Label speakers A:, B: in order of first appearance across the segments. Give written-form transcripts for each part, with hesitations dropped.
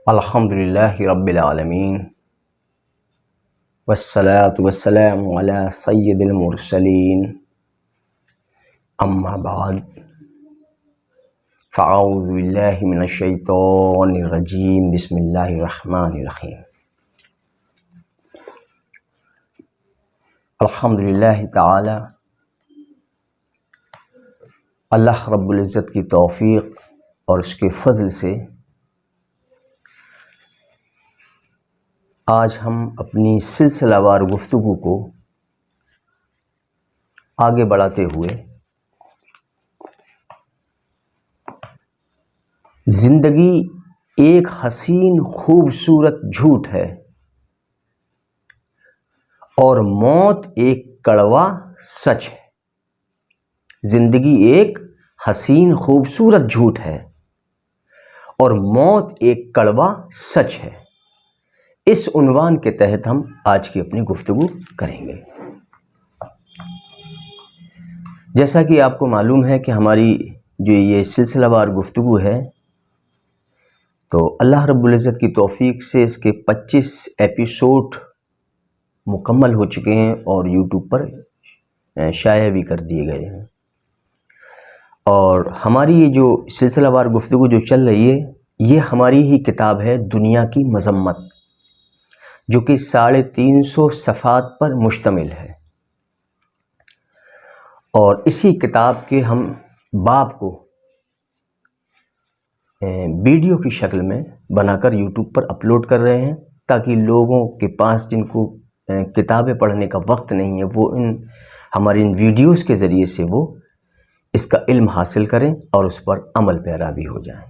A: الحمدللہ رب العالمین والصلاة والسلام علی سید المرسلین اما بعد فاعوذ باللہ من الشیطان الرجیم بسم اللہ الرحمن الرحیم الحمدللہ تعالی اللہ رب العزت کی توفیق اور اس کے فضل سے آج ہم اپنی سلسلہ وار گفتگو کو آگے بڑھاتے ہوئے زندگی ایک حسین خوبصورت جھوٹ ہے اور موت ایک کڑوا سچ ہے۔ زندگی ایک حسین خوبصورت جھوٹ ہے اور موت ایک کڑوا سچ ہے۔ اس عنوان کے تحت ہم آج کی اپنی گفتگو کریں گے۔ جیسا کہ آپ کو معلوم ہے کہ ہماری جو یہ سلسلہ وار گفتگو ہے تو اللہ رب العزت کی توفیق سے اس کے 25 ایپیسوڈ مکمل ہو چکے ہیں اور یوٹیوب پر شائع بھی کر دیے گئے ہیں، اور ہماری یہ جو سلسلہ وار گفتگو جو چل رہی ہے یہ ہماری ہی کتاب ہے دنیا کی مذمت، جو کہ 350 صفحات پر مشتمل ہے، اور اسی کتاب کے ہم باب کو ویڈیو کی شکل میں بنا کر یوٹیوب پر اپلوڈ کر رہے ہیں تاکہ لوگوں کے پاس جن کو کتابیں پڑھنے کا وقت نہیں ہے وہ ہماری ان ویڈیوز کے ذریعے سے وہ اس کا علم حاصل کریں اور اس پر عمل پیرا بھی ہو جائیں۔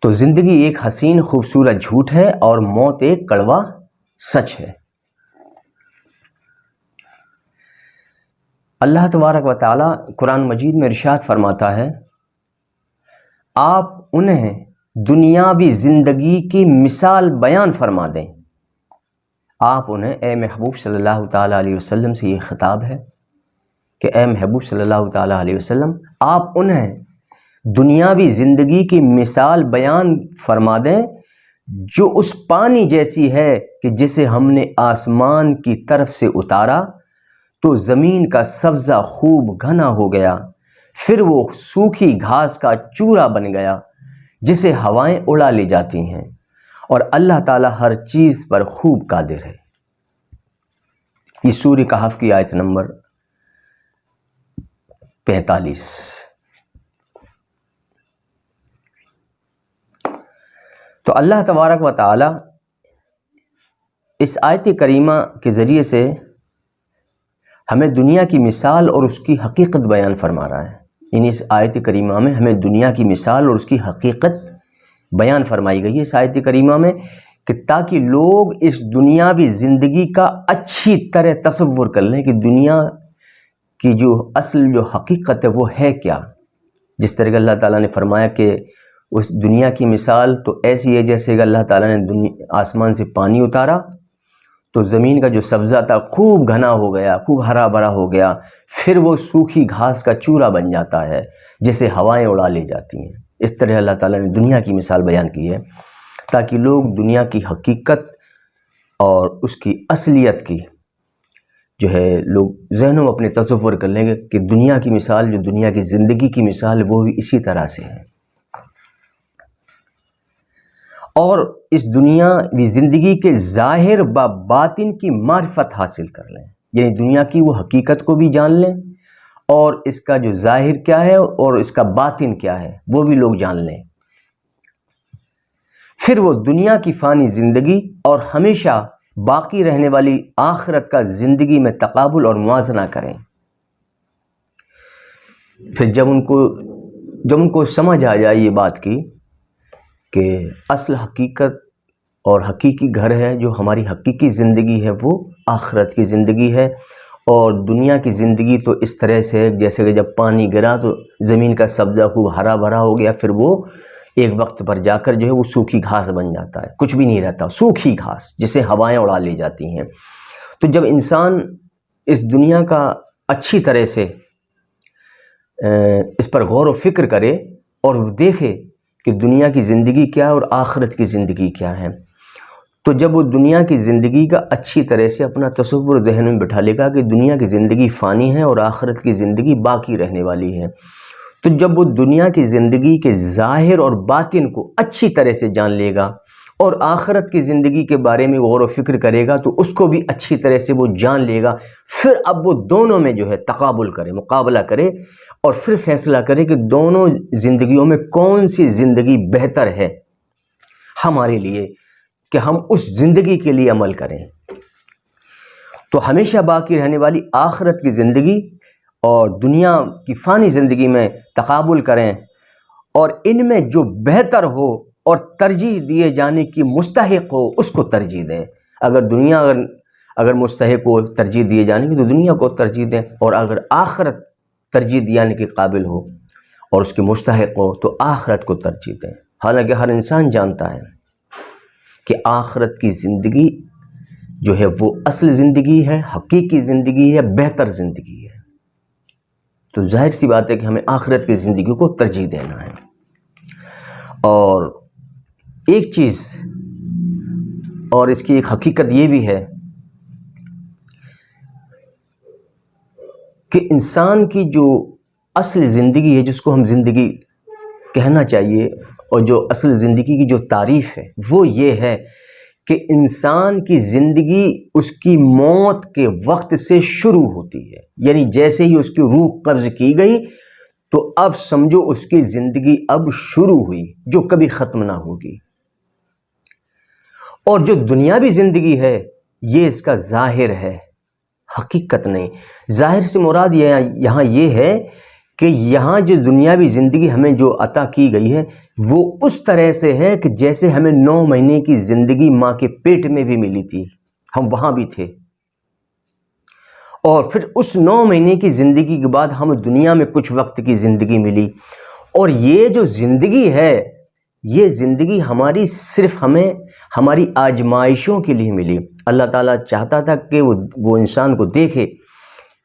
A: تو زندگی ایک حسین خوبصورت جھوٹ ہے اور موت ایک کڑوا سچ ہے۔ اللہ تبارک و تعالی قرآن مجید میں ارشاد فرماتا ہے، آپ انہیں دنیاوی زندگی کی مثال بیان فرما دیں۔ آپ انہیں، اے محبوب صلی اللہ تعالیٰ علیہ وسلم سے یہ خطاب ہے کہ اے محبوب صلی اللہ تعالیٰ علیہ وسلم آپ انہیں دنیاوی زندگی کی مثال بیان فرما دیں جو اس پانی جیسی ہے کہ جسے ہم نے آسمان کی طرف سے اتارا تو زمین کا سبزہ خوب گھنا ہو گیا، پھر وہ سوکھی گھاس کا چورا بن گیا جسے ہوائیں اڑا لے جاتی ہیں، اور اللہ تعالیٰ ہر چیز پر خوب قادر ہے۔ یہ سورہ کہف کی آیت نمبر 45۔ تو اللہ تبارک و تعالی اس آیت کریمہ کے ذریعے سے ہمیں دنیا کی مثال اور اس کی حقیقت بیان فرما رہا ہے۔ یعنی اس آیت کریمہ میں ہمیں دنیا کی مثال اور اس کی حقیقت بیان فرمائی گئی ہے اس آیت کریمہ میں، کہ تاکہ لوگ اس دنیاوی زندگی کا اچھی طرح تصور کر لیں کہ دنیا کی جو اصل جو حقیقت ہے وہ ہے کیا۔ جس طرح کہ اللہ تعالیٰ نے فرمایا کہ اس دنیا کی مثال تو ایسی ہے جیسے کہ اللہ تعالیٰ نے آسمان سے پانی اتارا تو زمین کا جو سبزہ تھا خوب گھنا ہو گیا، خوب ہرا بھرا ہو گیا، پھر وہ سوکھی گھاس کا چورا بن جاتا ہے جسے ہوائیں اڑا لے جاتی ہیں۔ اس طرح اللہ تعالیٰ نے دنیا کی مثال بیان کی ہے تاکہ لوگ دنیا کی حقیقت اور اس کی اصلیت کی جو ہے لوگ ذہنوں میں اپنے تصور کر لیں گے کہ دنیا کی مثال، جو دنیا کی زندگی کی مثال ہے وہ بھی اسی طرح سے ہے، اور اس دنیاوی زندگی کے ظاہر و باطن کی معرفت حاصل کر لیں، یعنی دنیا کی وہ حقیقت کو بھی جان لیں اور اس کا جو ظاہر کیا ہے اور اس کا باطن کیا ہے وہ بھی لوگ جان لیں۔ پھر وہ دنیا کی فانی زندگی اور ہمیشہ باقی رہنے والی آخرت کا زندگی میں تقابل اور موازنہ کریں۔ پھر جب ان کو سمجھ آ جائے یہ بات کی کہ اصل حقیقت اور حقیقی گھر ہے، جو ہماری حقیقی زندگی ہے وہ آخرت کی زندگی ہے، اور دنیا کی زندگی تو اس طرح سے ہے جیسے کہ جب پانی گرا تو زمین کا سبزہ خوب ہرا بھرا ہو گیا، پھر وہ ایک وقت پر جا کر جو ہے وہ سوکھی گھاس بن جاتا ہے، کچھ بھی نہیں رہتا، سوکھی گھاس جسے ہوائیں اڑا لے جاتی ہیں۔ تو جب انسان اس دنیا کا اچھی طرح سے اس پر غور و فکر کرے اور دیکھے کہ دنیا کی زندگی کیا ہے اور آخرت کی زندگی کیا ہے، تو جب وہ دنیا کی زندگی کا اچھی طرح سے اپنا تصور ذہن میں بٹھا لے گا کہ دنیا کی زندگی فانی ہے اور آخرت کی زندگی باقی رہنے والی ہے، تو جب وہ دنیا کی زندگی کے ظاہر اور باطن کو اچھی طرح سے جان لے گا اور آخرت کی زندگی کے بارے میں غور و فکر کرے گا تو اس کو بھی اچھی طرح سے وہ جان لے گا، پھر اب وہ دونوں میں جو ہے تقابل کرے، مقابلہ کرے اور پھر فیصلہ کرے کہ دونوں زندگیوں میں کون سی زندگی بہتر ہے ہمارے لیے کہ ہم اس زندگی کے لیے عمل کریں۔ تو ہمیشہ باقی رہنے والی آخرت کی زندگی اور دنیا کی فانی زندگی میں تقابل کریں اور ان میں جو بہتر ہو اور ترجیح دیے جانے کی مستحق ہو اس کو ترجیح دیں۔ اگر مستحق ہو ترجیح دیے جانے کی تو دنیا کو ترجیح دیں، اور اگر آخرت ترجیح دینے کے قابل ہو اور اس کے مستحق ہو تو آخرت کو ترجیح دیں۔ حالانکہ ہر انسان جانتا ہے کہ آخرت کی زندگی جو ہے وہ اصل زندگی ہے، حقیقی زندگی ہے، بہتر زندگی ہے، تو ظاہر سی بات ہے کہ ہمیں آخرت کی زندگی کو ترجیح دینا ہے۔ اور ایک چیز اور اس کی ایک حقیقت یہ بھی ہے کہ انسان کی جو اصل زندگی ہے، جس کو ہم زندگی کہنا چاہیے، اور جو اصل زندگی کی جو تعریف ہے وہ یہ ہے کہ انسان کی زندگی اس کی موت کے وقت سے شروع ہوتی ہے، یعنی جیسے ہی اس کی روح قبض کی گئی تو اب سمجھو اس کی زندگی اب شروع ہوئی جو کبھی ختم نہ ہوگی۔ اور جو دنیاوی زندگی ہے یہ اس کا ظاہر ہے، حقیقت نہیں۔ ظاہر سے مراد یہاں یہ ہے کہ یہاں جو دنیاوی زندگی ہمیں جو عطا کی گئی ہے وہ اس طرح سے ہے کہ جیسے ہمیں 9 مہینے کی زندگی ماں کے پیٹ میں بھی ملی تھی، ہم وہاں بھی تھے، اور پھر اس 9 مہینے کی زندگی کے بعد ہم دنیا میں کچھ وقت کی زندگی ملی، اور یہ جو زندگی ہے یہ زندگی ہماری صرف ہماری آزمائشوں کے لیے ملی۔ اللہ تعالیٰ چاہتا تھا کہ وہ انسان کو دیکھے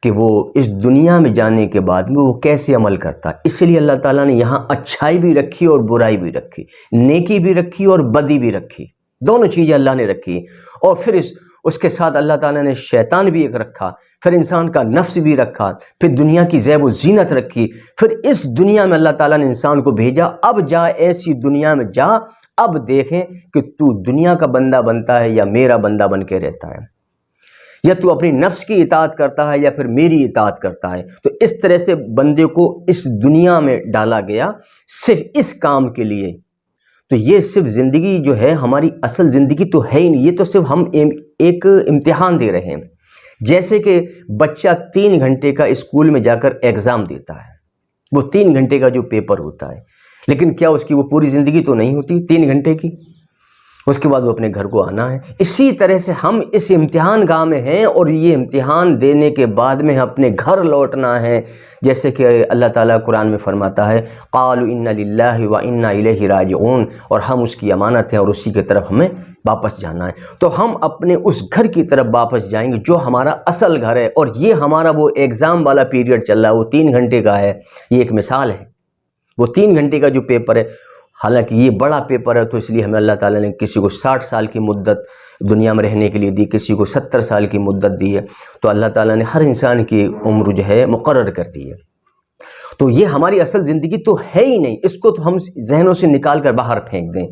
A: کہ وہ اس دنیا میں جانے کے بعد میں وہ کیسے عمل کرتا ہے، اس لیے اللہ تعالیٰ نے یہاں اچھائی بھی رکھی اور برائی بھی رکھی، نیکی بھی رکھی اور بدی بھی رکھی، دونوں چیزیں اللہ نے رکھی، اور پھر اس کے ساتھ اللہ تعالیٰ نے شیطان بھی ایک رکھا، پھر انسان کا نفس بھی رکھا، پھر دنیا کی زیب و زینت رکھی، پھر اس دنیا میں اللہ تعالیٰ نے انسان کو بھیجا، اب جا ایسی دنیا میں جا، اب دیکھیں کہ تو دنیا کا بندہ بنتا ہے یا میرا بندہ بن کے رہتا ہے، یا تو اپنی نفس کی اطاعت کرتا ہے یا پھر میری اطاعت کرتا ہے۔ تو اس طرح سے بندے کو اس دنیا میں ڈالا گیا صرف اس کام کے لیے۔ تو یہ صرف زندگی جو ہے ہماری اصل زندگی تو ہے ہی نہیں، یہ تو صرف ہم ایک امتحان دے رہے ہیں۔ جیسے کہ بچہ 3 گھنٹے کا اسکول میں جا کر ایگزام دیتا ہے، وہ 3 گھنٹے کا جو پیپر ہوتا ہے، لیکن کیا اس کی وہ پوری زندگی تو نہیں ہوتی 3 گھنٹے کی، اس کے بعد وہ اپنے گھر کو آنا ہے۔ اسی طرح سے ہم اس امتحان گاہ میں ہیں اور یہ امتحان دینے کے بعد میں اپنے گھر لوٹنا ہے، جیسے کہ اللہ تعالیٰ قرآن میں فرماتا ہے قالوا انا للہ وانا الیہ راجعون، اور ہم اس کی امانت ہیں اور اسی کی طرف ہمیں واپس جانا ہے۔ تو ہم اپنے اس گھر کی طرف واپس جائیں گے جو ہمارا اصل گھر ہے، اور یہ ہمارا وہ ایگزام والا پیریڈ چل رہا ہے، وہ 3 گھنٹے کا ہے، یہ ایک مثال ہے۔ وہ 3 گھنٹے کا جو پیپر ہے، حالانکہ یہ بڑا پیپر ہے، تو اس لیے ہمیں اللہ تعالیٰ نے کسی کو 60 سال کی مدت دنیا میں رہنے کے لیے دی، کسی کو 70 سال کی مدت دی ہے، تو اللہ تعالیٰ نے ہر انسان کی عمر جو ہے مقرر کر دی ہے۔ تو یہ ہماری اصل زندگی تو ہے ہی نہیں، اس کو تو ہم ذہنوں سے نکال کر باہر پھینک دیں۔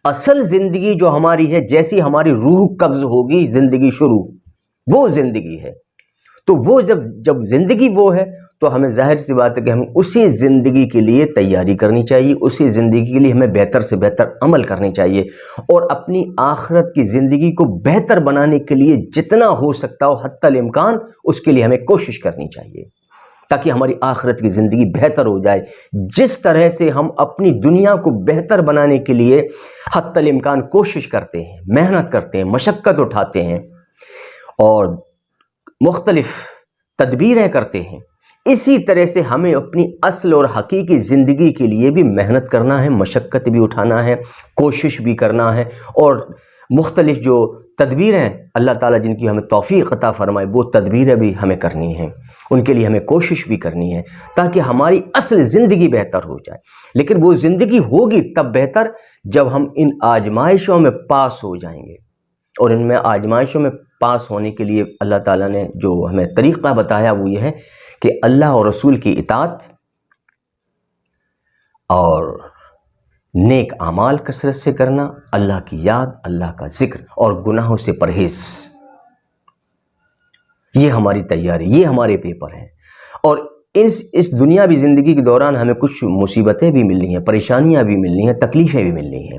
A: اصل زندگی جو ہماری ہے، جیسی ہماری روح قبض ہوگی زندگی شروع، وہ زندگی ہے۔ تو وہ جب زندگی وہ ہے تو ہمیں ظاہر سی بات ہے کہ ہمیں اسی زندگی کے لیے تیاری کرنی چاہیے، اسی زندگی کے لیے ہمیں بہتر سے بہتر عمل کرنی چاہیے، اور اپنی آخرت کی زندگی کو بہتر بنانے کے لیے جتنا ہو سکتا ہو حتی الامکان اس کے لیے ہمیں کوشش کرنی چاہیے، تاکہ ہماری آخرت کی زندگی بہتر ہو جائے۔ جس طرح سے ہم اپنی دنیا کو بہتر بنانے کے لیے حتی الامکان کوشش کرتے ہیں، محنت کرتے ہیں، مشقت اٹھاتے ہیں اور مختلف تدبیریں کرتے ہیں، اسی طرح سے ہمیں اپنی اصل اور حقیقی زندگی کے لیے بھی محنت کرنا ہے، مشقت بھی اٹھانا ہے، کوشش بھی کرنا ہے، اور مختلف جو تدبیریں اللہ تعالیٰ جن کی ہمیں توفیق عطا فرمائے وہ تدبیریں بھی ہمیں کرنی ہیں۔ ان کے لیے ہمیں کوشش بھی کرنی ہے تاکہ ہماری اصل زندگی بہتر ہو جائے. لیکن وہ زندگی ہوگی تب بہتر جب ہم ان آزمائشوں میں پاس ہو جائیں گے. اور ان میں آزمائشوں میں پاس ہونے کے لیے اللہ تعالیٰ نے جو ہمیں طریقہ بتایا وہ یہ ہے کہ اللہ اور رسول کی اطاعت اور نیک اعمال کثرت سے کرنا، اللہ کی یاد، اللہ کا ذکر اور گناہوں سے پرہیز. یہ ہماری تیاری، یہ ہمارے پیپر ہیں. اور اس دنیاوی زندگی کے دوران ہمیں کچھ مصیبتیں بھی ملنی ہیں، پریشانیاں بھی ملنی ہیں، تکلیفیں بھی ملنی ہیں.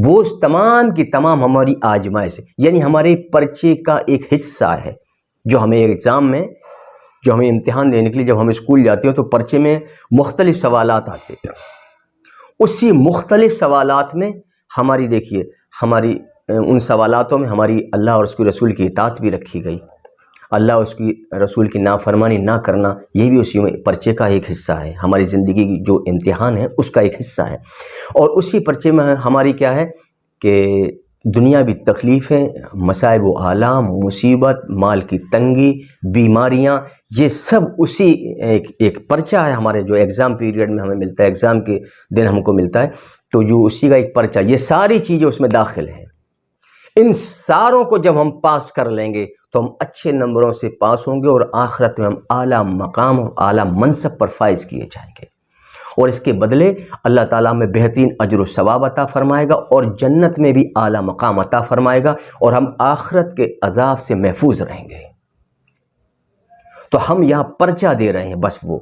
A: وہ تمام کی تمام ہماری آزمائش، یعنی ہمارے پرچے کا ایک حصہ ہے. جو ہمیں ایگزام میں، جو ہمیں امتحان دینے کے لیے جب ہم اسکول جاتے ہیں تو پرچے میں مختلف سوالات آتے ہیں. اسی مختلف سوالات میں ہماری، دیکھیے، ہماری ان سوالاتوں میں ہماری اللہ اور اس کے رسول کی اطاعت بھی رکھی گئی. اللہ اور اس کی رسول کی نافرمانی نہ کرنا یہ بھی اسی پرچے کا ایک حصہ ہے. ہماری زندگی کی جو امتحان ہے اس کا ایک حصہ ہے. اور اسی پرچے میں ہماری کیا ہے کہ دنیاوی تکلیفیں، مصائب و آلام، مصیبت، مال کی تنگی، بیماریاں، یہ سب اسی ایک پرچہ ہے ہمارے جو ایگزام پیریڈ میں ہمیں ملتا ہے، ایگزام کے دن ہم کو ملتا ہے. تو جو اسی کا ایک پرچہ، یہ ساری چیزیں اس میں داخل ہیں. ان ساروں کو جب ہم پاس کر لیں گے تو ہم اچھے نمبروں سے پاس ہوں گے اور آخرت میں ہم اعلیٰ مقام اور اعلیٰ منصب پر فائز کیے جائیں گے. اور اس کے بدلے اللہ تعالیٰ میں بہترین اجر و ثواب عطا فرمائے گا اور جنت میں بھی اعلیٰ مقام عطا فرمائے گا اور ہم آخرت کے عذاب سے محفوظ رہیں گے. تو ہم یہاں پرچہ دے رہے ہیں بس. وہ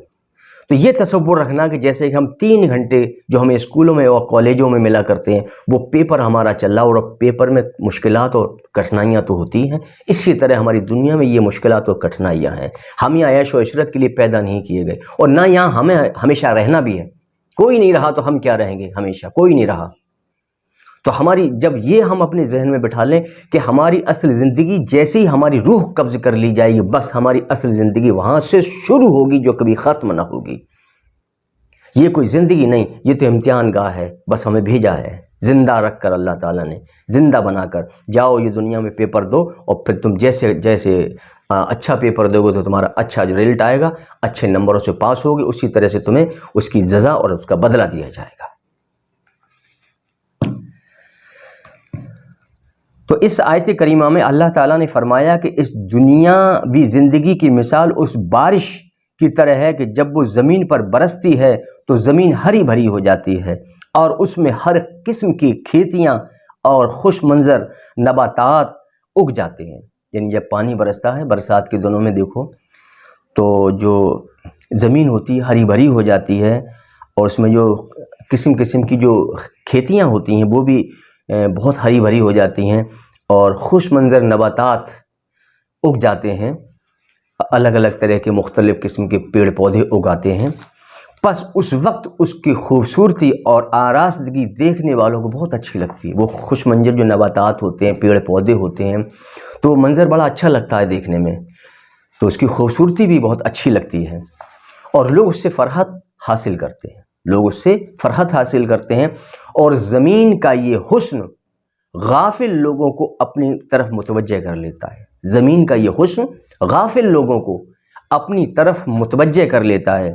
A: تو یہ تصور رکھنا کہ جیسے کہ ہم 3 گھنٹے جو ہمیں اسکولوں میں اور کالجوں میں ملا کرتے ہیں وہ پیپر ہمارا چل رہا اور پیپر میں مشکلات اور کٹھنائیاں تو ہوتی ہیں، اسی طرح ہماری دنیا میں یہ مشکلات اور کٹھنائیاں ہیں. ہم یہاں عیش و عشرت کے لیے پیدا نہیں کیے گئے اور نہ یہاں ہمیں ہمیشہ رہنا بھی ہے. کوئی نہیں رہا تو ہم کیا رہیں گے؟ ہمیشہ کوئی نہیں رہا. تو ہماری جب یہ ہم اپنے ذہن میں بٹھا لیں کہ ہماری اصل زندگی جیسے ہی ہماری روح قبض کر لی جائے گی بس ہماری اصل زندگی وہاں سے شروع ہوگی جو کبھی ختم نہ ہوگی. یہ کوئی زندگی نہیں، یہ تو امتحان گاہ ہے. بس ہمیں بھیجا ہے زندہ رکھ کر، اللہ تعالیٰ نے زندہ بنا کر، جاؤ یہ دنیا میں پیپر دو اور پھر تم جیسے اچھا پیپر دو گے تو تمہارا اچھا رزلٹ آئے گا، اچھے نمبروں سے پاس ہوگے، اسی طرح سے تمہیں اس کی جزا اور اس کا بدلہ دیا جائے گا. تو اس آیت کریمہ میں اللہ تعالیٰ نے فرمایا کہ اس دنیاوی زندگی کی مثال اس بارش کی طرح ہے کہ جب وہ زمین پر برستی ہے تو زمین ہری بھری ہو جاتی ہے اور اس میں ہر قسم کی کھیتیاں اور خوش منظر نباتات اگ جاتے ہیں. یعنی جب پانی برستا ہے برسات کے دنوں میں دیکھو تو جو زمین ہوتی ہے ہری بھری ہو جاتی ہے اور اس میں جو قسم قسم کی جو کھیتیاں ہوتی ہیں وہ بھی بہت ہری بھری ہو جاتی ہیں اور خوش منظر نباتات اگ جاتے ہیں. الگ الگ طرح کے مختلف قسم کے پیڑ پودے اگاتے ہیں. بس اس وقت اس کی خوبصورتی اور آراستگی دیکھنے والوں کو بہت اچھی لگتی ہے. وہ خوش منظر جو نباتات ہوتے ہیں، پیڑ پودے ہوتے ہیں، تو منظر بڑا اچھا لگتا ہے دیکھنے میں، تو اس کی خوبصورتی بھی بہت اچھی لگتی ہے اور لوگ اس سے فرحت حاصل کرتے ہیں. لوگ اس سے فرحت حاصل کرتے ہیں اور زمین کا یہ حسن غافل لوگوں کو اپنی طرف متوجہ کر لیتا ہے. زمین کا یہ حسن غافل لوگوں کو اپنی طرف متوجہ کر لیتا ہے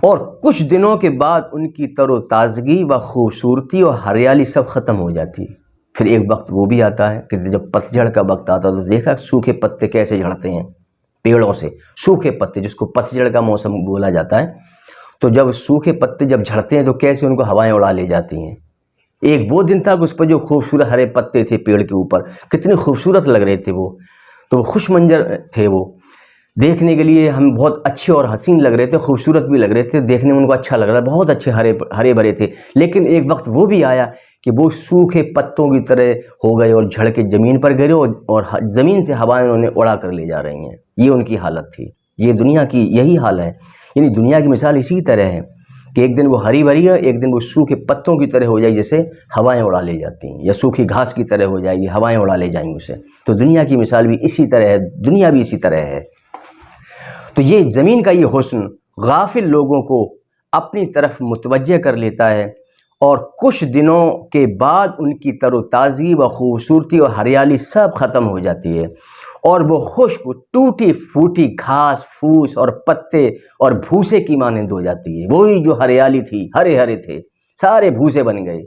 A: اور کچھ دنوں کے بعد ان کی تر و تازگی و خوبصورتی اور ہریالی سب ختم ہو جاتی ہے. پھر ایک وقت وہ بھی آتا ہے کہ جب پتجھڑ کا وقت آتا ہے تو دیکھا سوکھے پتے کیسے جھڑتے ہیں پیڑوں سے، سوکھے پتے جس کو پتجھڑ کا موسم بولا جاتا ہے. تو جب سوکھے پتے جب جھڑتے ہیں تو کیسے ان کو ہوائیں اڑا لے جاتی ہیں. ایک وہ دن تھا کہ اس پر جو خوبصورت ہرے پتے تھے پیڑ کے اوپر کتنے خوبصورت لگ رہے تھے، وہ تو خوش منظر تھے، وہ دیکھنے کے لیے ہم بہت اچھے اور حسین لگ رہے تھے، خوبصورت بھی لگ رہے تھے، دیکھنے میں ان کو اچھا لگ رہا تھا، بہت اچھے ہرے بھرے تھے. لیکن ایک وقت وہ بھی آیا کہ وہ سوکھے پتوں کی طرح ہو گئے اور جھڑ کے زمین پر گرے اور زمین سے ہوائیں انہوں نے اڑا کر لے جا رہی ہیں. یہ ان کی حالت تھی. یہ دنیا کی یہی حال ہے. یعنی دنیا کی مثال اسی طرح ہے کہ ایک دن وہ ہری بھری ہے، ایک دن وہ سوکھے پتوں کی طرح ہو جائے جیسے ہوائیں اڑا لے جاتی ہیں، یا سوکھی گھاس کی طرح ہو جائے گی، ہوائیں اڑا لے جائیں گے اسے. تو دنیا کی مثال بھی اسی طرح ہے، دنیا بھی اسی طرح ہے. تو یہ زمین کا یہ حسن غافل لوگوں کو اپنی طرف متوجہ کر لیتا ہے اور کچھ دنوں کے بعد ان کی تر و تازگی و خوبصورتی اور ہریالی سب ختم ہو جاتی ہے اور وہ خشک ٹوٹی پھوٹی گھاس پھوس اور پتے اور بھوسے کی مانند ہو جاتی ہے۔ وہی جو ہریالی تھی، ہرے ہرے تھے، سارے بھوسے بن گئے،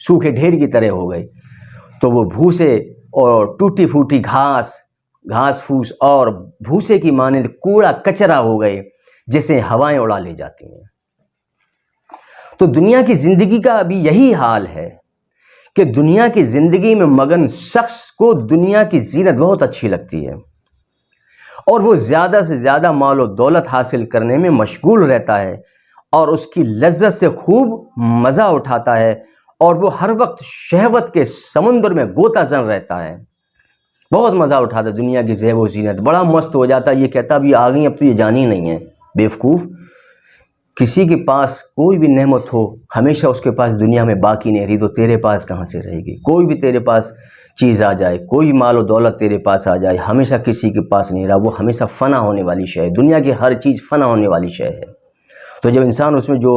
A: سوکھے ڈھیر کی طرح ہو گئے۔ تو وہ بھوسے اور ٹوٹی پھوٹی گھاس پھوس اور بھوسے کی مانند کوڑا کچرا ہو گئے، جسے ہوائیں اڑا لے جاتی ہیں۔ تو دنیا کی زندگی کا ابھی یہی حال ہے کہ دنیا کی زندگی میں مگن شخص کو دنیا کی زینت بہت اچھی لگتی ہے، اور وہ زیادہ سے زیادہ مال و دولت حاصل کرنے میں مشغول رہتا ہے، اور اس کی لذت سے خوب مزہ اٹھاتا ہے، اور وہ ہر وقت شہوت کے سمندر میں غوطہ زن رہتا ہے، بہت مزہ اٹھاتا ہے دنیا کی زیب و زینت، بڑا مست ہو جاتا ہے، یہ کہتا اب یہ آ گئی، اب تو یہ جانی نہیں ہے۔ بیوقوف، کسی کے پاس کوئی بھی نعمت ہو ہمیشہ اس کے پاس دنیا میں باقی نہیں رہی، تو تیرے پاس کہاں سے رہے گی؟ کوئی بھی تیرے پاس چیز آ جائے، کوئی مال و دولت تیرے پاس آ جائے، ہمیشہ کسی کے پاس نہیں رہا، وہ ہمیشہ فنا ہونے والی شے ہے، دنیا کی ہر چیز فنا ہونے والی شے ہے۔ تو جب انسان اس میں جو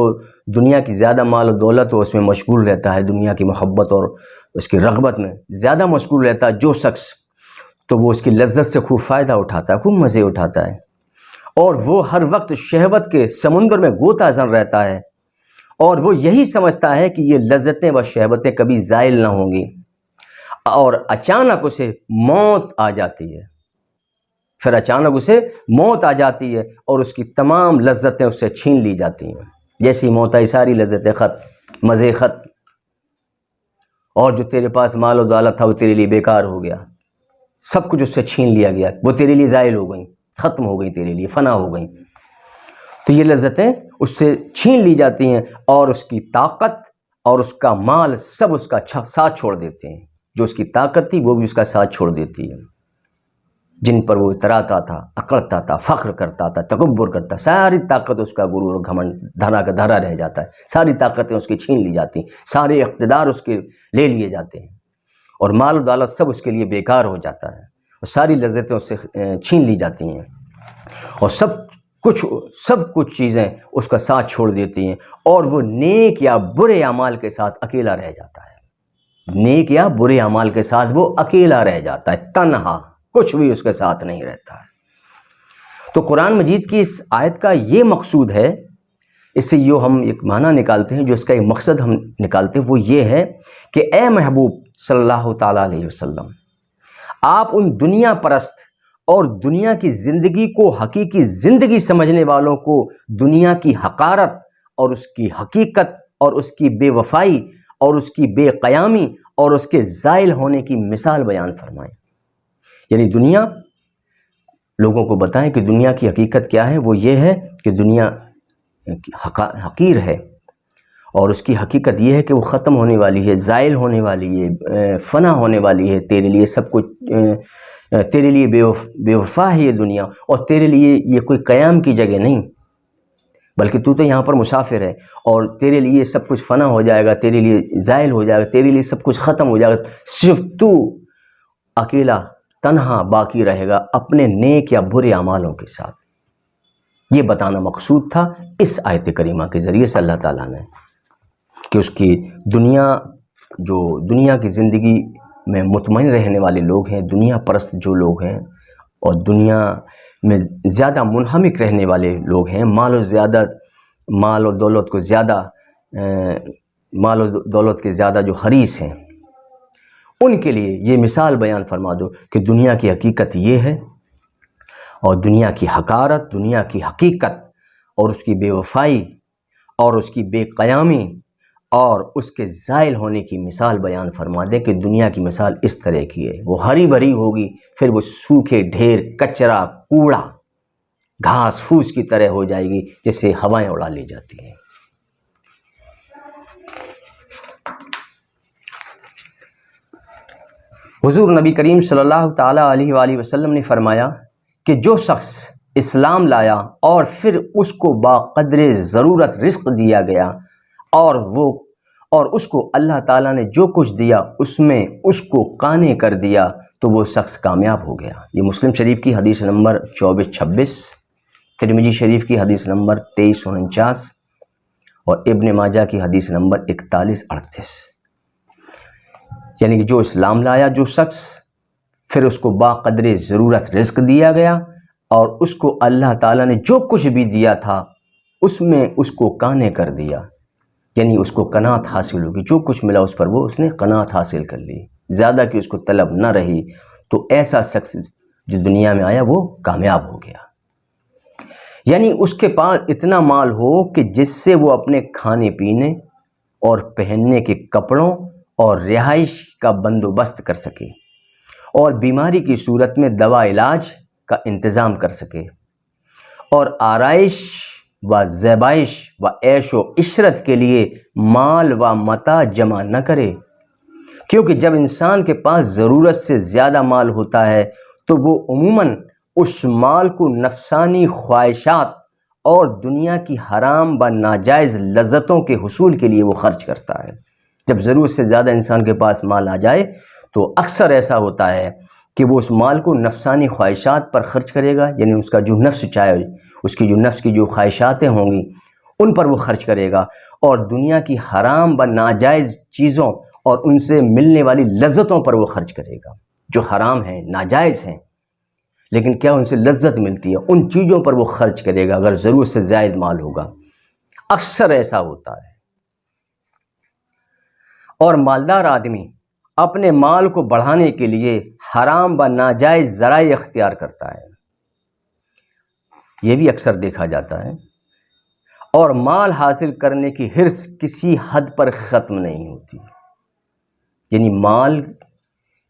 A: دنیا کی زیادہ مال و دولت ہو اس میں مشغول رہتا ہے، دنیا کی محبت اور اس کی رغبت میں زیادہ مشغول رہتا ہے جو شخص، تو وہ اس کی لذت سے خوب فائدہ اٹھاتا ہے، خوب مزے اٹھاتا ہے، اور وہ ہر وقت شہوت کے سمندر میں غوطہ زن رہتا ہے، اور وہ یہی سمجھتا ہے کہ یہ لذتیں و شہوتیں کبھی زائل نہ ہوں گی، اور اچانک اسے موت آ جاتی ہے، پھر اچانک اسے موت آ جاتی ہے اور اس کی تمام لذتیں اس سے چھین لی جاتی ہیں۔ جیسی موت آئی ساری لذتیں ختم، مزے ختم، اور جو تیرے پاس مال و دولت تھا وہ تیرے لیے بیکار ہو گیا، سب کچھ اس سے چھین لیا گیا، وہ تیرے لیے زائل ہو گئیں، ختم ہو گئی، تیرے لیے فنا ہو گئیں۔ تو یہ لذتیں اس سے چھین لی جاتی ہیں، اور اس کی طاقت اور اس کا مال سب اس کا ساتھ چھوڑ دیتے ہیں، جو اس کی طاقت تھی وہ بھی اس کا ساتھ چھوڑ دیتی ہے، جن پر وہ اتراتا تھا، اکڑتا تھا، فخر کرتا تھا، تکبر کرتا، ساری طاقت اس کا غرور و گھمنڈ دھرا کا دھرا رہ جاتا ہے، ساری طاقتیں اس کی چھین لی جاتی ہیں، سارے اقتدار اس کے لے لیے جاتے ہیں، اور مال و دولت سب اس کے لیے بیکار ہو جاتا ہے، اور ساری لذتیں اس سے چھین لی جاتی ہیں، اور سب کچھ چیزیں اس کا ساتھ چھوڑ دیتی ہیں، اور وہ نیک یا برے اعمال کے ساتھ اکیلا رہ جاتا ہے، نیک یا برے اعمال کے ساتھ وہ اکیلا رہ جاتا ہے، تنہا، کچھ بھی اس کے ساتھ نہیں رہتا ہے۔ تو قرآن مجید کی اس آیت کا یہ مقصود ہے، اس سے جو ہم ایک معنی نکالتے ہیں، جو اس کا ایک مقصد ہم نکالتے ہیں، وہ یہ ہے کہ اے محبوب صلی اللہ تعالیٰ علیہ وسلم، آپ ان دنیا پرست اور دنیا کی زندگی کو حقیقی زندگی سمجھنے والوں کو دنیا کی حقارت اور اس کی حقیقت اور اس کی بے وفائی اور اس کی بے قیامی اور اس کے زائل ہونے کی مثال بیان فرمائیں۔ یعنی دنیا، لوگوں کو بتائیں کہ دنیا کی حقیقت کیا ہے، وہ یہ ہے کہ دنیا حقیر ہے، اور اس کی حقیقت یہ ہے کہ وہ ختم ہونے والی ہے، زائل ہونے والی ہے، فنا ہونے والی ہے، تیرے لیے سب کچھ، تیرے لیے بے وفا ہے یہ دنیا، اور تیرے لیے یہ کوئی قیام کی جگہ نہیں، بلکہ تو یہاں پر مسافر ہے، اور تیرے لیے سب کچھ فنا ہو جائے گا، تیرے لیے زائل ہو جائے گا، تیرے لیے سب کچھ ختم ہو جائے گا، صرف تو اکیلا تنہا باقی رہے گا اپنے نیک یا برے اعمالوں کے ساتھ۔ یہ بتانا مقصود تھا اس آیت کریمہ کے ذریعے سے اللہ تعالیٰ نے، کہ اس کی دنیا کی زندگی میں مطمئن رہنے والے لوگ ہیں، دنیا پرست جو لوگ ہیں، اور دنیا میں زیادہ منہمک رہنے والے لوگ ہیں، مال و دولت کے زیادہ جو حریص ہیں، ان کے لیے یہ مثال بیان فرما دو کہ دنیا کی حقیقت یہ ہے، اور دنیا کی حقارت، دنیا کی حقیقت اور اس کی بے وفائی اور اس کی بے قیامی اور اس کے زائل ہونے کی مثال بیان فرما دیں کہ دنیا کی مثال اس طرح کی ہے، وہ ہری بھری ہوگی، پھر وہ سوکھے ڈھیر، کچرا، کوڑا، گھاس پھوس کی طرح ہو جائے گی، جسے ہوائیں اڑا لی جاتی ہیں۔ حضور نبی کریم صلی اللہ تعالیٰ علیہ وآلہ وسلم نے فرمایا کہ جو شخص اسلام لایا اور پھر اس کو باقدر ضرورت رزق دیا گیا، اور اس کو اللہ تعالیٰ نے جو کچھ دیا اس میں اس کو قانع کر دیا، تو وہ شخص کامیاب ہو گیا۔ یہ مسلم شریف کی حدیث نمبر 2426، ترمذی شریف کی حدیث نمبر 2349، اور ابن ماجہ کی حدیث نمبر 4138۔ یعنی کہ جو اسلام لایا جو شخص، پھر اس کو باقدر ضرورت رزق دیا گیا، اور اس کو اللہ تعالیٰ نے جو کچھ بھی دیا تھا اس میں اس کو قانع کر دیا، یعنی اس کو قناعت حاصل ہوگی، جو کچھ ملا اس پر وہ اس نے قناعت حاصل کر لی، زیادہ کہ اس کو طلب نہ رہی۔ تو ایسا شخص جو دنیا میں آیا وہ کامیاب ہو گیا، یعنی اس کے پاس اتنا مال ہو کہ جس سے وہ اپنے کھانے پینے اور پہننے کے کپڑوں اور رہائش کا بندوبست کر سکے، اور بیماری کی صورت میں دوا علاج کا انتظام کر سکے، اور آرائش و زیبائش و عیش و عشرت کے لیے مال و متاع جمع نہ کرے، کیونکہ جب انسان کے پاس ضرورت سے زیادہ مال ہوتا ہے تو وہ عموماً اس مال کو نفسانی خواہشات اور دنیا کی حرام و ناجائز لذتوں کے حصول کے لیے وہ خرچ کرتا ہے۔ جب ضرورت سے زیادہ انسان کے پاس مال آ جائے تو اکثر ایسا ہوتا ہے کہ وہ اس مال کو نفسانی خواہشات پر خرچ کرے گا، یعنی اس کا جو نفس چاہے، اس کی جو نفس کی جو خواہشاتیں ہوں گی ان پر وہ خرچ کرے گا، اور دنیا کی حرام و ناجائز چیزوں اور ان سے ملنے والی لذتوں پر وہ خرچ کرے گا جو حرام ہیں، ناجائز ہیں، لیکن کیا ان سے لذت ملتی ہے، ان چیزوں پر وہ خرچ کرے گا اگر ضرورت سے زائد مال ہوگا۔ اکثر ایسا ہوتا ہے، اور مالدار آدمی اپنے مال کو بڑھانے کے لیے حرام و ناجائز ذرائع اختیار کرتا ہے، یہ بھی اکثر دیکھا جاتا ہے، اور مال حاصل کرنے کی حرص کسی حد پر ختم نہیں ہوتی، یعنی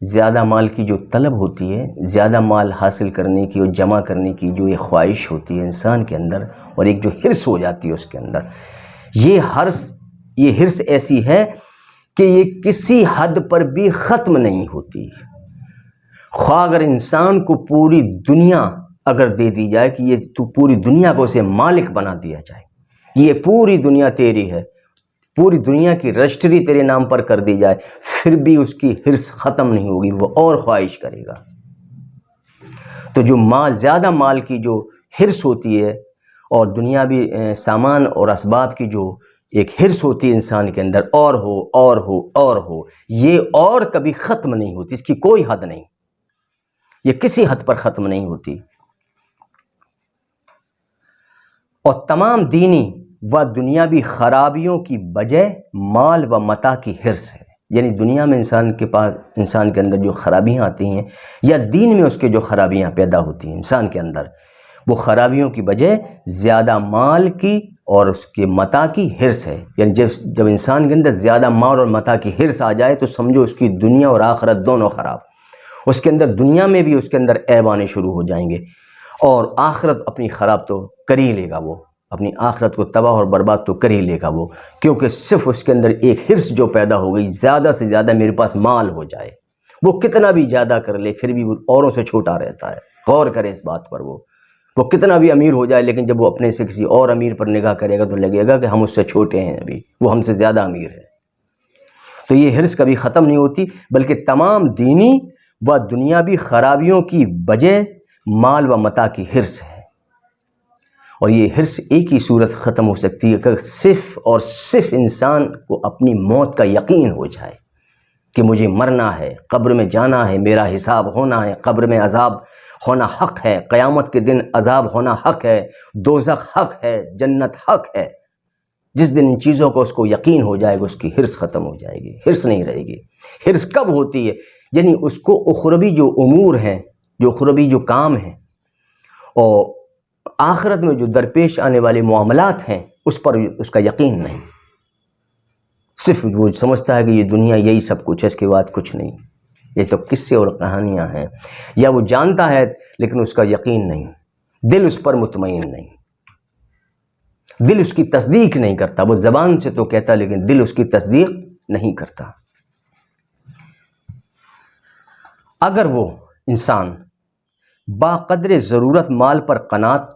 A: زیادہ مال کی جو طلب ہوتی ہے، زیادہ مال حاصل کرنے کی اور جمع کرنے کی جو یہ خواہش ہوتی ہے انسان کے اندر، اور ایک جو حرص ہو جاتی ہے اس کے اندر، یہ حرص ایسی ہے کہ یہ کسی حد پر بھی ختم نہیں ہوتی۔ خواہ اگر انسان کو پوری دنیا اگر دے دی جائے کہ یہ تو پوری دنیا کو اسے مالک بنا دیا جائے، یہ پوری دنیا تیری ہے، پوری دنیا کی رجسٹری تیرے نام پر کر دی جائے، پھر بھی اس کی حرص ختم نہیں ہوگی، وہ اور خواہش کرے گا۔ تو جو زیادہ مال کی جو حرص ہوتی ہے، اور دنیاوی سامان اور اسباب کی جو ایک حرص ہوتی ہے انسان کے اندر، اور ہو، یہ اور کبھی ختم نہیں ہوتی، اس کی کوئی حد نہیں، یہ کسی حد پر ختم نہیں ہوتی۔ اور تمام دینی و دنیاوی خرابیوں کی وجہ مال و متاع کی حرص ہے، یعنی دنیا میں انسان کے اندر جو خرابیاں آتی ہیں، یا دین میں اس کے جو خرابیاں پیدا ہوتی ہیں انسان کے اندر، وہ خرابیوں کی وجہ زیادہ مال کی اور اس کے متاع کی حرص ہے، یعنی جب انسان کے اندر زیادہ مال اور متاع کی حرص آ جائے تو سمجھو اس کی دنیا اور آخرت دونوں خراب، اس کے اندر دنیا میں بھی اس کے اندر عیب آنے شروع ہو جائیں گے، اور آخرت اپنی خراب تو کر ہی لے گا، وہ اپنی آخرت کو تباہ اور برباد تو کر ہی لے گا وہ، کیونکہ صرف اس کے اندر ایک حرص جو پیدا ہو گئی، زیادہ سے زیادہ میرے پاس مال ہو جائے، وہ کتنا بھی زیادہ کر لے پھر بھی وہ اوروں سے چھوٹا رہتا ہے۔ غور کرے اس بات پر، وہ کتنا بھی امیر ہو جائے، لیکن جب وہ اپنے سے کسی اور امیر پر نگاہ کرے گا تو لگے گا کہ ہم اس سے چھوٹے ہیں، ابھی وہ ہم سے زیادہ امیر ہے۔ تو یہ حرص کبھی ختم نہیں ہوتی، بلکہ تمام دینی و دنیاوی خرابیوں کی وجہ مال و متاع کی حرص ہے، اور یہ حرص ایک ہی صورت ختم ہو سکتی ہے کہ صرف اور صرف انسان کو اپنی موت کا یقین ہو جائے کہ مجھے مرنا ہے، قبر میں جانا ہے، میرا حساب ہونا ہے، قبر میں عذاب ہونا حق ہے، قیامت کے دن عذاب ہونا حق ہے، دوزخ حق ہے، جنت حق ہے۔ جس دن ان چیزوں کو اس کو یقین ہو جائے گا، اس کی حرص ختم ہو جائے گی، حرص نہیں رہے گی۔ حرص کب ہوتی ہے؟ یعنی اس کو اخروی جو امور ہیں، جو اخروی جو کام ہیں، اور آخرت میں جو درپیش آنے والے معاملات ہیں، اس پر اس کا یقین نہیں، صرف وہ سمجھتا ہے کہ یہ دنیا یہی سب کچھ ہے، اس کے بعد کچھ نہیں، یہ تو قصے اور کہانیاں ہیں، یا وہ جانتا ہے لیکن اس کا یقین نہیں، دل اس پر مطمئن نہیں، دل اس کی تصدیق نہیں کرتا، وہ زبان سے تو کہتا لیکن دل اس کی تصدیق نہیں کرتا۔ اگر وہ انسان باقدر ضرورت مال پر قناعت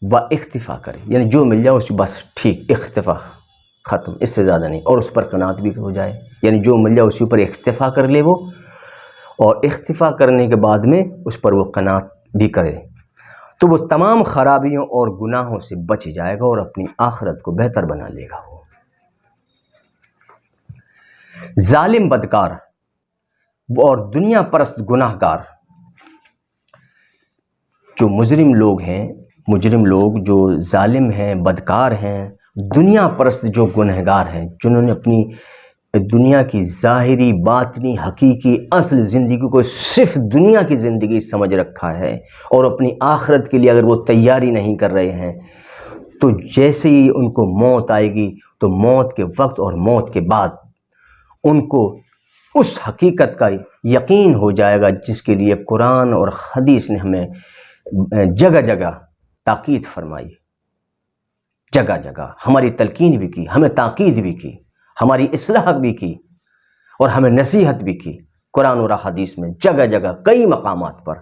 A: و اکتفا کرے، یعنی جو مل جائے اس بس ٹھیک، اکتفا ختم، اس سے زیادہ نہیں، اور اس پر قناعت بھی ہو جائے، یعنی جو مل جائے اسی پر اکتفا کر لے وہ، اور اکتفا کرنے کے بعد میں اس پر وہ قناعت بھی کرے، تو وہ تمام خرابیوں اور گناہوں سے بچ جائے گا اور اپنی آخرت کو بہتر بنا لے گا۔ وہ ظالم بدکار اور دنیا پرست گناہ گار جو مجرم لوگ جو ظالم ہیں، بدکار ہیں، دنیا پرست جو گنہگار ہیں، جنہوں نے اپنی دنیا کی ظاہری، باطنی، حقیقی، اصل زندگی کو صرف دنیا کی زندگی سمجھ رکھا ہے اور اپنی آخرت کے لیے اگر وہ تیاری نہیں کر رہے ہیں تو جیسے ہی ان کو موت آئے گی تو موت کے وقت اور موت کے بعد ان کو اس حقیقت کا یقین ہو جائے گا جس کے لیے قرآن اور حدیث نے ہمیں جگہ جگہ تاکید فرمائی، جگہ جگہ ہماری تلقین بھی کی، ہمیں تاکید بھی کی، ہماری اصلاح بھی کی اور ہمیں نصیحت بھی کی قرآن اور حدیث میں جگہ جگہ کئی مقامات پر۔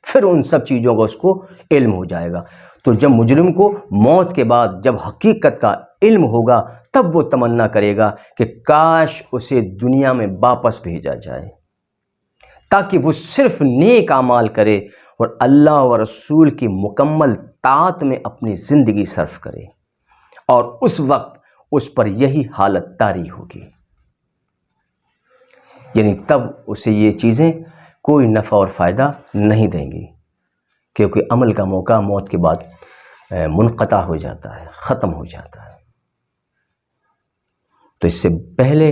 A: پھر ان سب چیزوں کا اس کو علم ہو جائے گا۔ تو جب مجرم کو موت کے بعد جب حقیقت کا علم ہوگا تب وہ تمنا کرے گا کہ کاش اسے دنیا میں واپس بھیجا جائے تاکہ وہ صرف نیک اعمال کرے اور اللہ و رسول کی مکمل طاعت میں اپنی زندگی صرف کرے، اور اس وقت اس پر یہی حالت طاری ہوگی، یعنی تب اسے یہ چیزیں کوئی نفع اور فائدہ نہیں دیں گی، کیونکہ عمل کا موقع موت کے بعد منقطع ہو جاتا ہے، ختم ہو جاتا ہے۔ تو اس سے پہلے،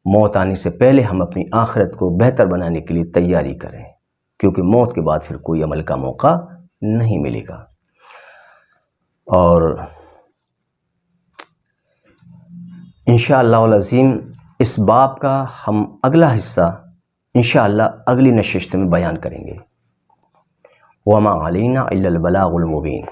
A: موت آنے سے پہلے ہم اپنی آخرت کو بہتر بنانے کے لیے تیاری کریں، کیونکہ موت کے بعد پھر کوئی عمل کا موقع نہیں ملے گا۔ اور انشاءاللہ العظیم اس باب کا ہم اگلا حصہ انشاءاللہ اگلی نشست میں بیان کریں گے۔ وما علینا الا البلاغ المبین۔